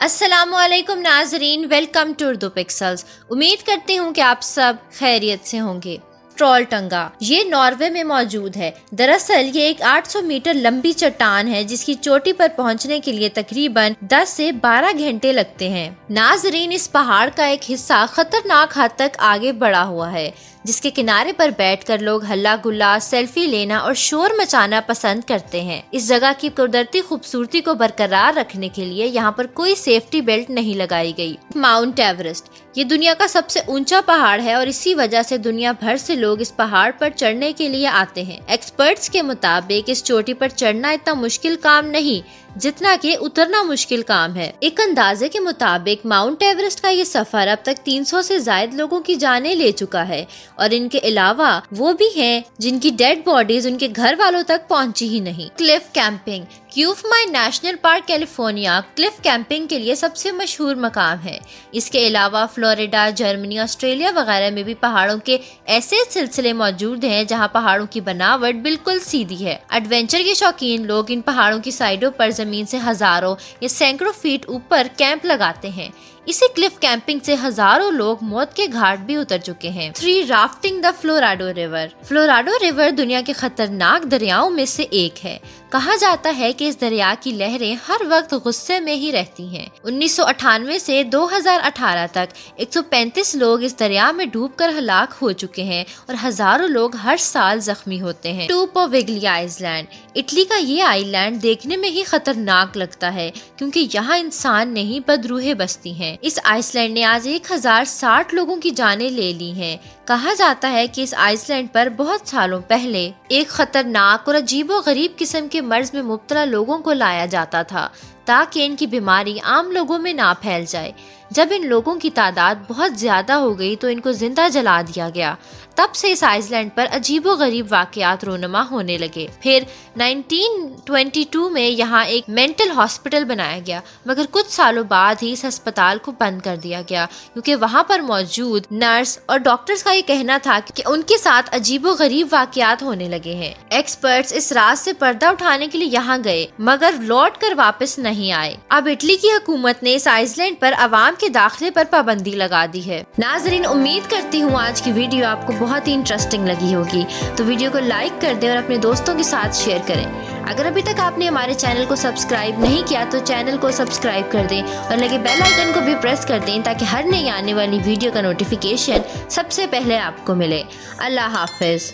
अस्सलामु अलैकुम नाजरीन, वेलकम टू उर्दू पिक्सल्स। उम्मीद करती हूँ कि आप सब खैरियत से होंगे। ट्रोलटंगा ये नॉर्वे में मौजूद है। दरअसल ये एक 800 मीटर लंबी चट्टान है जिसकी चोटी पर पहुंचने के लिए तकरीबन 10 से 12 घंटे लगते हैं। नाजरीन, इस पहाड़ का एक हिस्सा खतरनाक हद तक आगे बढ़ा हुआ है जिसके किनारे पर बैठकर लोग हल्ला गुल्ला, सेल्फी लेना और शोर मचाना पसंद करते हैं। इस जगह की कुदरती खूबसूरती को बरकरार रखने के लिए यहाँ पर कोई सेफ्टी बेल्ट नहीं लगाई गई। माउंट एवरेस्ट ये दुनिया का सबसे ऊंचा पहाड़ है और इसी वजह से दुनिया भर से लोग इस पहाड़ पर चढ़ने के लिए आते हैं। एक्सपर्ट्स के मुताबिक इस चोटी पर चढ़ना इतना मुश्किल काम नहीं जितना कि उतरना मुश्किल काम है। एक अंदाजे के मुताबिक माउंट एवरेस्ट का ये सफर अब तक 300 से ज्यादा लोगों की जानें ले चुका है और इनके अलावा वो भी हैं जिनकी डेड बॉडीज उनके घर वालों तक पहुंची ही नहीं। क्लिफ कैंपिंग क्यूफमाई national park California cliff camping के लिए सबसे मशहूर मकाम है। इसके अलावा फ्लोरिडा, जर्मनी, ऑस्ट्रेलिया वगैरह में भी पहाड़ों के ऐसे सिलसिले मौजूद हैं जहां पहाड़ों की बनावट बिल्कुल सीधी है। एडवेंचर के शौकीन लोग इन पहाड़ों की साइडों पर जमीन से हजारों या सैकड़ों फीट ऊपर कैंप लगाते हैं। इसी क्लिफ कैंपिंग से हजारों लोग मौत के घाट भी उतर चुके हैं। 3 राफ्टिंग द फ्लोराडो रिवर। फ्लोराडो रिवर दुनिया के खतरनाक दरियाओं में से एक है। कहा जाता है कि इस दरिया की लहरें हर वक्त गुस्से में ही रहती हैं। 1998 से 2018 तक 135 लोग इस दरिया में डूबकर हलाक हो चुके हैं और हजारों लोग हर साल जख्मी होते हैं। टूपोविग्ली आइलैंड इटली का ये आइलैंड देखने में ही खतरनाक लगता है क्योंकि यहाँ इंसान नहीं बदरूहें बसती हैं। इस आइसलैंड ने आज 1060 लोगों की जानें ले ली हैं। कहा जाता है कि इस आइसलैंड पर बहुत सालों पहले एक खतरनाक और अजीबोगरीब किस्म के मर्ज में मुब्तला लोगों को लाया जाता था ताकि इनकी बीमारी आम लोगों में ना फैल जाए। जब इन लोगों की तादाद बहुत ज्यादा हो गई तो इनको जिंदा जला दिया गया। तब से इस आइसलैंड पर अजीबोगरीब वाकयात रोनुमा होने लगे। फिर 1922 में यहाँ एक मेंटल हॉस्पिटल बनाया गया, मगर कुछ सालों बाद ही इस अस्पताल को बंद कर दिया गया क्योंकि वहाँ पर मौजूद नर्स और डॉक्टर्स का ये कहना था कि उनके साथ अजीबोगरीब वाकयात होने लगे हैं। एक्सपर्ट्स इस राज से पर्दा उठाने के लिए यहाँ गए मगर लौट कर वापस नहीं आए। अब इटली की हुकूमत ने इस आइसलैंड पर आवाम के दाखिले पर पाबंदी लगा दी है। नाजरीन, उम्मीद करती हूँ आज की वीडियो आपको बहुत ही इंटरेस्टिंग लगी होगी, तो वीडियो को लाइक कर दें और अपने दोस्तों के साथ शेयर करें। अगर अभी तक आपने हमारे चैनल को सब्सक्राइब नहीं किया तो चैनल को सब्सक्राइब कर दें और लगे बेल आइकन को भी प्रेस कर दें ताकि हर नई आने वाली वीडियो का नोटिफिकेशन सबसे पहले आपको मिले। अल्लाह हाफिज।